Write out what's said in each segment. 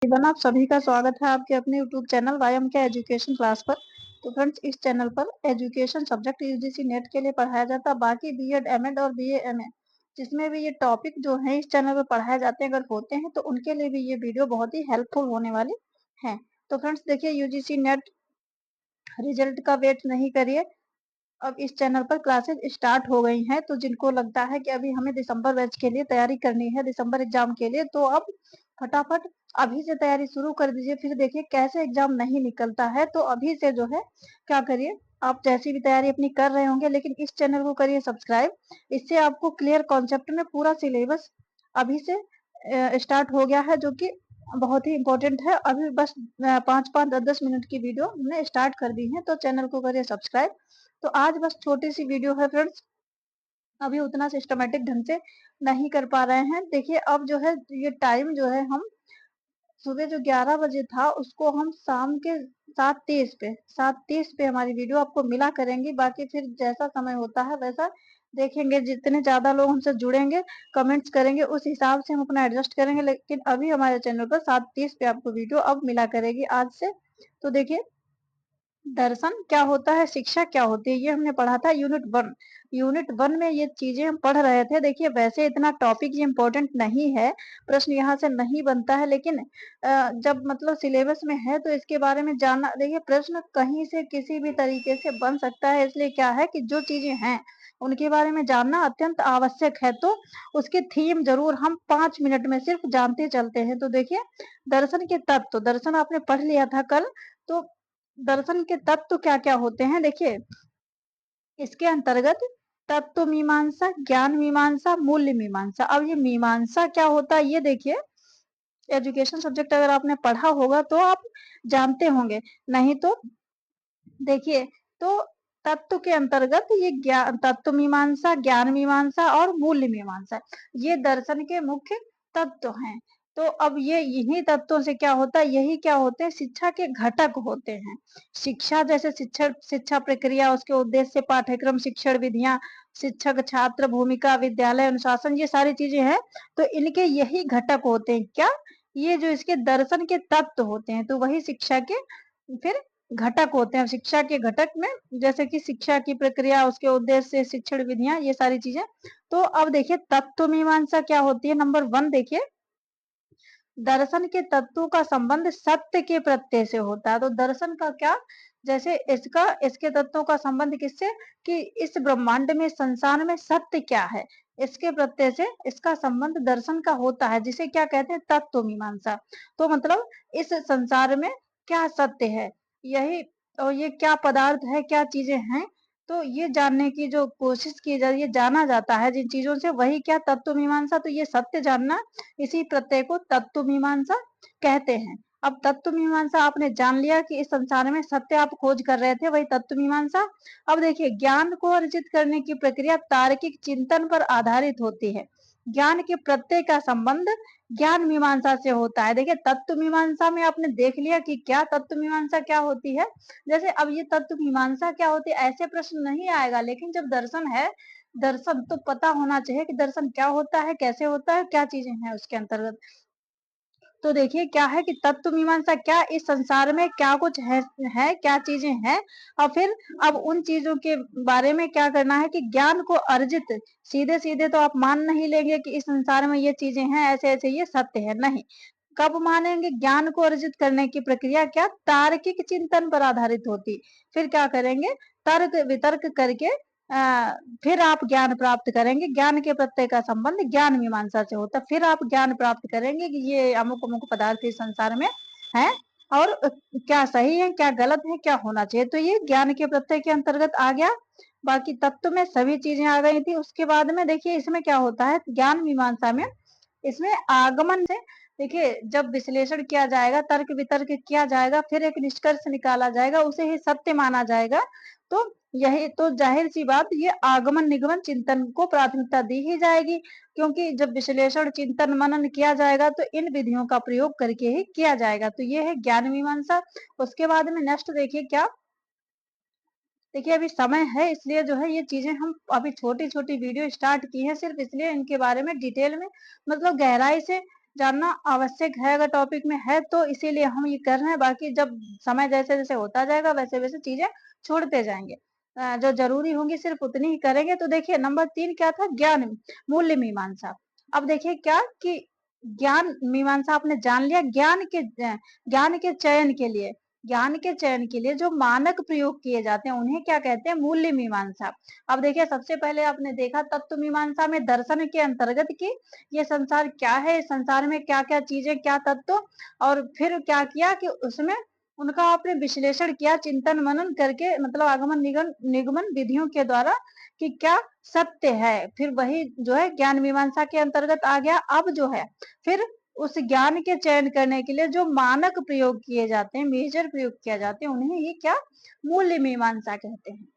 एवं आप सभी का स्वागत है आपके अपने यूट्यूब चैनल वायम के एजुकेशन क्लास पर। तो फ्रेंड्स, इस चैनल पर एजुकेशन सब्जेक्ट यूजीसी नेट के लिए पढ़ाया जाता है। बाकी बीएड, एमएड और बीए, एमए जिसमें भी ये टॉपिक जो है इस चैनल पर पढ़ाए जाते हैं, अगर होते हैं तो उनके लिए भी ये वीडियो बहुत ही हेल्पफुल होने वाली है। तो फ्रेंड्स देखिए, यूजीसी नेट रिजल्ट का वेट नहीं करिए, अब इस चैनल पर क्लासेस स्टार्ट हो गई हैं। तो जिनको लगता है कि अभी हमें दिसंबर बैच के लिए तैयारी करनी है, दिसंबर एग्जाम के लिए, तो अब फटाफट अभी से तैयारी शुरू कर दीजिए। फिर देखिए कैसे एग्जाम नहीं निकलता है, तो अभी से जो है क्या करिए, आप जैसी भी तैयारी अपनी कर रहे होंगे, लेकिन इस चैनल को करिए सब्सक्राइब। इससे आपको क्लियर कॉन्सेप्ट में पूरा सिलेबस अभी से स्टार्ट हो गया है, जो कि बहुत ही इंपॉर्टेंट है। अभी बस 5-5, 10-10 मिनट की वीडियो हमने स्टार्ट कर दी है, तो चैनल को करिए सब्सक्राइब। तो आज बस छोटी सी वीडियो है फ्रेंड्स, अभी उतना सिस्टमेटिक ढंग से नहीं कर पा रहे हैं। देखिए अब जो है ये टाइम जो है, हम सुबह जो 11 बजे था उसको हम शाम के 7:30 पे हमारी वीडियो आपको मिला करेंगी। बाकी फिर जैसा समय होता है वैसा देखेंगे, जितने ज्यादा लोग हमसे जुड़ेंगे, कमेंट्स करेंगे, उस हिसाब से हम अपना एडजस्ट करेंगे। लेकिन अभी हमारे चैनल पर 7:30 पे आपको वीडियो अब मिला करेगी आज से। तो देखिए, दर्शन क्या होता है, शिक्षा क्या होती है, ये हमने पढ़ा था यूनिट 1 में ये चीजें हम पढ़ रहे थे। देखिए वैसे इतना टॉपिक ये इम्पोर्टेंट नहीं है, प्रश्न यहाँ से नहीं बनता है, लेकिन जब मतलब सिलेबस में है तो इसके बारे में जानना। देखिए प्रश्न कहीं से किसी भी तरीके से बन सकता है, इसलिए क्या है कि जो चीजें हैं उनके बारे में जानना अत्यंत आवश्यक है। तो उसके थीम जरूर हम 5 मिनट में सिर्फ जानते चलते हैं। तो देखिए, दर्शन के तत्व, दर्शन आपने पढ़ लिया था कल। तो दर्शन के तत्व क्या क्या होते हैं, देखिए इसके अंतर्गत तत्व मीमांसा, ज्ञान मीमांसा, मूल्य मीमांसा। अब ये मीमांसा क्या होता है, ये देखिए एजुकेशन सब्जेक्ट अगर आपने पढ़ा होगा तो आप जानते होंगे, नहीं तो देखिए। तो तत्व के अंतर्गत ये ज्ञान, तत्व मीमांसा, ज्ञान मीमांसा और मूल्य मीमांसा, ये दर्शन के मुख्य तत्व हैं। तो अब ये इन्हीं तत्वों से क्या होता है, यही क्या होते हैं, शिक्षा के घटक होते हैं। शिक्षा जैसे शिक्षा प्रक्रिया, उसके उद्देश्य, पाठ्यक्रम, शिक्षण विधियां, शिक्षक छात्र भूमिका, विद्यालय अनुशासन, ये सारी चीजें हैं। तो इनके यही घटक होते हैं, क्या, ये जो इसके दर्शन के तत्व होते हैं। तो वही शिक्षा के फिर घटक होते हैं। शिक्षा के घटक में जैसे कि शिक्षा की प्रक्रिया, उसके उद्देश्य, शिक्षण विधियां, ये सारी चीजें। तो अब देखिए तत्व मीमांसा क्या होती है। नंबर 1 देखिए, दर्शन के तत्वों का संबंध सत्य के प्रत्यय से होता है। तो दर्शन का क्या, जैसे इसके तत्वों का संबंध किससे, कि इस ब्रह्मांड में, संसार में सत्य क्या है, इसके प्रत्यय से इसका संबंध दर्शन का होता है, जिसे क्या कहते हैं, तत्व मीमांसा। तो मतलब इस संसार में क्या सत्य है, यही, और ये क्या पदार्थ है, क्या चीजें हैं, तो ये जानने की जो कोशिश की जाती है, जाना जाता है जिन चीजों से, वही क्या, तत्व मीमांसा। तो ये सत्य जानना, इसी प्रत्यय को तत्व मीमांसा कहते हैं। अब तत्व मीमांसा आपने जान लिया कि इस संसार में सत्य आप खोज कर रहे थे, वही तत्व मीमांसा। अब देखिए, ज्ञान को अर्जित करने की प्रक्रिया तार्किक चिंतन पर आधारित होती है। ज्ञान के प्रत्यय का संबंध ज्ञान मीमांसा से होता है। देखिए तत्व मीमांसा में आपने देख लिया कि क्या तत्व मीमांसा क्या होती है। जैसे अब ये तत्व मीमांसा क्या होती है, ऐसे प्रश्न नहीं आएगा, लेकिन जब दर्शन है, दर्शन तो पता होना चाहिए कि दर्शन क्या होता है, कैसे होता है, क्या चीजें हैं उसके अंतर्गत। तो देखिए क्या है कि तत्व मीमांसा, क्या इस संसार में क्या कुछ है क्या चीजें हैं, और फिर अब उन चीजों के बारे में क्या करना है कि ज्ञान को अर्जित, सीधे सीधे तो आप मान नहीं लेंगे कि इस संसार में ये चीजें हैं, ऐसे ऐसे ये सत्य है, नहीं। कब मानेंगे, ज्ञान को अर्जित करने की प्रक्रिया क्या, तार्किक चिंतन पर आधारित होती। फिर क्या करेंगे, तर्क वितर्क करके फिर आप ज्ञान प्राप्त करेंगे। ज्ञान के प्रत्यय का संबंध ज्ञान मीमांसा से होता है। फिर आप ज्ञान प्राप्त करेंगे कि ये अमुक अमुक पदार्थ इस संसार में है, और क्या सही है, क्या गलत है, क्या होना चाहिए। तो ये ज्ञान के प्रत्यय के अंतर्गत आ गया। बाकी तत्व में सभी चीजें आ गई थी। उसके बाद में देखिए इसमें क्या होता है, ज्ञान मीमांसा में, इसमें आगमन से, देखिए जब विश्लेषण किया जाएगा, तर्क वितर्क किया जाएगा, फिर एक निष्कर्ष निकाला जाएगा, उसे ही सत्य माना जाएगा। तो यही तो जाहिर सी बात, ये आगमन निगमन चिंतन को प्राथमिकता दी ही जाएगी, क्योंकि जब विश्लेषण चिंतन मनन किया जाएगा तो इन विधियों का प्रयोग करके ही किया जाएगा। तो ये है ज्ञान मीमांसा। उसके बाद में नेक्स्ट देखिए क्या, देखिए अभी समय है इसलिए जो है ये चीजें हम अभी छोटी छोटी वीडियो स्टार्ट की है, सिर्फ इसलिए इनके बारे में डिटेल में, मतलब गहराई से जानना आवश्यक है, अगर टॉपिक में है तो इसीलिए हम ये कर रहे हैं। बाकी जब समय जैसे जैसे होता जाएगा वैसे वैसे चीजें छोड़ते जाएंगे। जो जरूरी होंगी सिर्फ उतनी ही करेंगे। तो देखिए नंबर 3 क्या था, ज्ञान मूल्य मीमांसा। अब देखिए क्या कि ज्ञान मीमांसा आपने जान लिया। ज्ञान के चयन के लिए जो मानक प्रयोग किए जाते हैं उन्हें क्या कहते हैं, मूल्य मीमांसा। अब देखिए सबसे पहले आपने देखा तत्व मीमांसा में दर्शन के अंतर्गत की ये संसार क्या है, इस संसार में क्या क्या चीजें, क्या तत्व, और फिर क्या किया कि उसमें उनका आपने विश्लेषण किया, चिंतन मनन करके, मतलब आगमन निगमन विधियों के द्वारा कि क्या सत्य है। फिर वही जो है ज्ञान मीमांसा के अंतर्गत आ गया। अब जो है फिर उस ज्ञान के चयन करने के लिए जो मानक प्रयोग किए जाते हैं, मेजर प्रयोग किया जाते हैं, उन्हें ही क्या, मूल्य मीमांसा कहते हैं।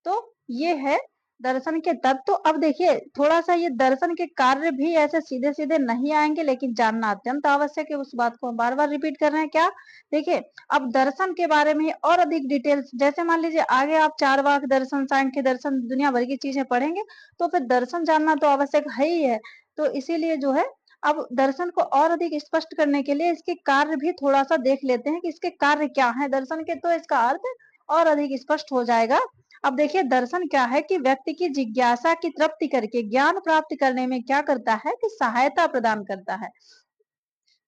तो ये है दर्शन के तत्व। तो अब देखिए थोड़ा सा ये दर्शन के कार्य भी ऐसे सीधे सीधे नहीं आएंगे, लेकिन जानना अत्यंत आवश्यक है। उस बात को हम बार बार रिपीट कर रहे हैं। क्या, देखिए अब दर्शन के बारे में और अधिक डिटेल्स, जैसे मान लीजिए आगे आप चारवाक दर्शन, सांख्य दर्शन, दुनिया भर की चीजें पढ़ेंगे तो फिर दर्शन जानना तो आवश्यक है ही है। तो इसीलिए जो है अब दर्शन को और अधिक स्पष्ट करने के लिए इसके कार्य भी थोड़ा सा देख लेते हैं कि इसके कार्य क्या है दर्शन के, तो इसका अर्थ और अधिक स्पष्ट हो जाएगा। अब देखिए दर्शन क्या है कि व्यक्ति की जिज्ञासा की तृप्ति करके ज्ञान प्राप्त करने में क्या करता है कि सहायता प्रदान करता है।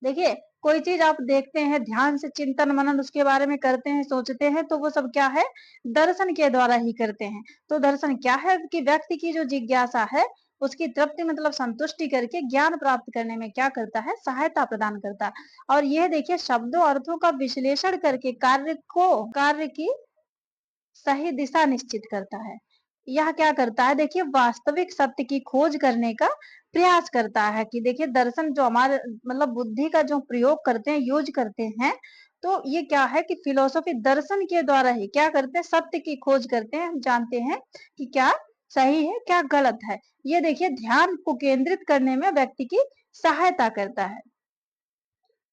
देखिए कोई चीज आप देखते हैं, ध्यान से चिंतन मनन उसके बारे में करते हैं, सोचते हैं, तो वो सब क्या है, दर्शन के द्वारा ही करते हैं। तो दर्शन क्या है कि व्यक्ति की जो जिज्ञासा है उसकी तृप्ति मतलब संतुष्टि करके ज्ञान प्राप्त करने में क्या करता है, सहायता प्रदान करता है। और यह देखिए शब्दों अर्थों का विश्लेषण करके कार्य की सही दिशा निश्चित करता है। यह क्या करता है, देखिए वास्तविक सत्य की खोज करने का प्रयास करता है। कि देखिए दर्शन जो हमारे मतलब बुद्धि का जो प्रयोग करते हैं, यूज करते हैं, तो ये क्या है कि फिलोसफी दर्शन के द्वारा ही क्या करते हैं, सत्य की खोज करते हैं। हम जानते हैं कि क्या सही है क्या गलत है। ये देखिए ध्यान को केंद्रित करने में व्यक्ति की सहायता करता है।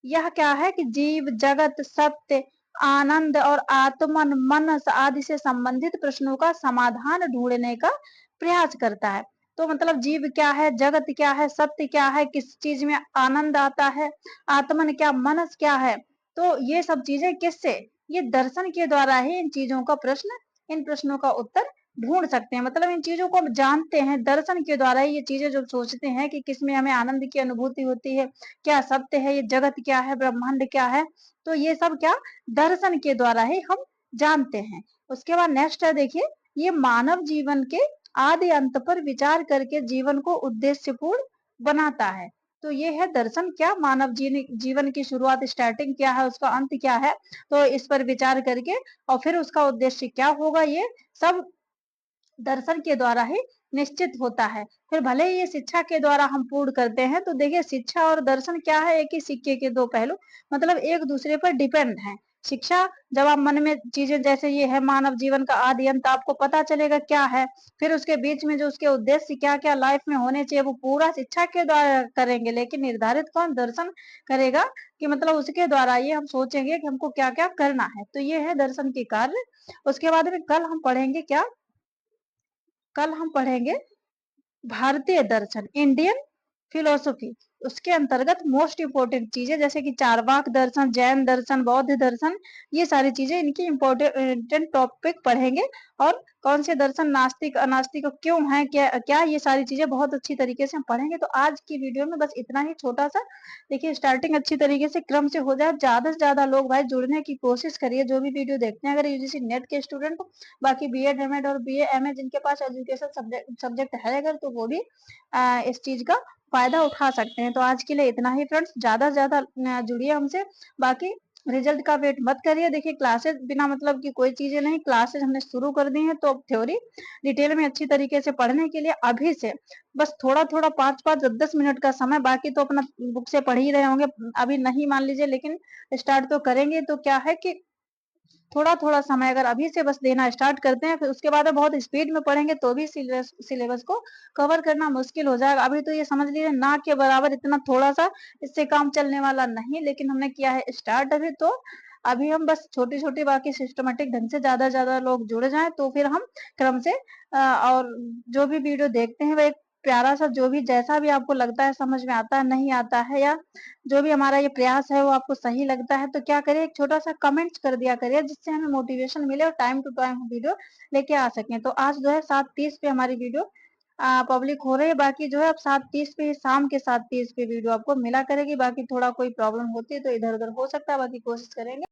यह क्या है कि जीव जगत सत्य आनंद और आत्मन मनस आदि से संबंधित प्रश्नों का समाधान ढूंढने का प्रयास करता है। तो मतलब जीव क्या है, जगत क्या है, सत्य क्या है, किस चीज में आनंद आता है, आत्मन क्या, मनस क्या है। तो ये सब चीजें किससे, ये दर्शन के द्वारा ही इन प्रश्नों का उत्तर ढूंढ सकते हैं। मतलब इन चीजों को हम जानते हैं दर्शन के द्वारा ही। ये चीजें जो सोचते हैं कि किसमें हमें आनंद की अनुभूति होती है, क्या सत्य है, ये जगत क्या है, ब्रह्मांड क्या है, तो ये सब क्या दर्शन के द्वारा ही हम जानते हैं। उसके बाद नेक्स्ट है देखिए, ये मानव जीवन के आदि अंत पर विचार करके जीवन को उद्देश्यपूर्ण बनाता है। तो ये है दर्शन क्या, मानव जीवन की शुरुआत स्टार्टिंग क्या है, उसका अंत क्या है, तो इस पर विचार करके और फिर उसका उद्देश्य क्या होगा, ये सब दर्शन के द्वारा ही निश्चित होता है। फिर भले ही ये शिक्षा के द्वारा हम पूर्ण करते हैं। तो देखिए शिक्षा और दर्शन क्या है, एक ही सिक्के के दो पहलू, मतलब एक दूसरे पर डिपेंड है। शिक्षा जब आप मन में चीजें, जैसे ये है मानव जीवन का आदि अंत, आपको पता चलेगा क्या है। फिर उसके बीच में जो उसके उद्देश्य क्या क्या लाइफ में होने चाहिए, वो पूरा शिक्षा के द्वारा करेंगे। लेकिन निर्धारित कौन, दर्शन करेगा। कि मतलब उसके द्वारा ये हम सोचेंगे कि हमको क्या क्या करना है। तो ये है दर्शन के कार्य। उसके बाद में कल हम पढ़ेंगे क्या, कल हम पढ़ेंगे भारतीय दर्शन, इंडियन फिलोसफी। उसके अंतर्गत मोस्ट इंपोर्टेंट चीजें जैसे कि चारवाक दर्शन, जैन दर्शन, बौद्ध दर्शन, ये सारी चीजें इनकी इंपोर्टेंट टॉपिक पढ़ेंगे। और कौन से दर्शन नास्तिक अनास्तिक क्यों है, क्या क्या, ये सारी चीजें बहुत अच्छी तरीके से हम पढ़ेंगे। तो आज की वीडियो में बस इतना ही छोटा सा, देखिए स्टार्टिंग अच्छी तरीके से क्रम से हो जाए। ज्यादा से ज्यादा लोग भाई जुड़ने की कोशिश करिए, जो भी वीडियो देखते हैं, अगर यूजीसी नेट के स्टूडेंट हो, बाकी बीएड एमएड और बीए एमए जिनके पास एजुकेशन सब्जेक्ट है अगर, तो वो भी इस चीज का फायदा उठा सकते हैं। तो आज के लिए इतना ही फ्रेंड्स, ज्यादा से ज्यादा जुड़िए हमसे। बाकी रिजल्ट का वेट मत करिए। देखिए क्लासेस बिना मतलब की कोई चीजें नहीं, क्लासेस हमने शुरू कर दी हैं। तो थ्योरी डिटेल में अच्छी तरीके से पढ़ने के लिए अभी से बस थोड़ा थोड़ा 5-5 10-10 मिनट का समय, बाकी तो अपना बुक से पढ़ ही रहे होंगे। अभी नहीं मान लीजिए, लेकिन स्टार्ट तो करेंगे। तो क्या है कि थोड़ा थोड़ा समय अगर अभी से बस देना स्टार्ट करते हैं, फिर उसके बाद बहुत स्पीड में पढ़ेंगे तो भी सिलेबस को कवर करना मुश्किल हो जाएगा। अभी तो ये समझ लीजिए ना के बराबर, इतना थोड़ा सा, इससे काम चलने वाला नहीं। लेकिन हमने किया है स्टार्ट अभी। तो अभी हम बस छोटी छोटी, बाकी सिस्टमेटिक ढंग से ज्यादा लोग जुड़ जाएं तो फिर हम क्रम से और जो भी वीडियो देखते हैं वो एक प्यारा-सा जो भी जैसा भी आपको लगता है, समझ में आता है, नहीं आता है या जो भी हमारा ये प्रयास है वो आपको सही लगता है, तो क्या करिए एक छोटा-सा कमेंट कर दिया करिए जिससे हमें मोटिवेशन मिले और टाइम टू टाइम वीडियो लेके आ सकें। तो आज जो है 7:30 पे हमारी वीडियो पब्लिक हो रही है, बाकी जो है अब 7:30 पे शाम के 7:30 पे वीडियो आपको मिला करेगी। बाकी थोड़ा कोई प्रॉब्लम होती है तो इधर-उधर हो सकता है, बाकी कोशिश करेंगे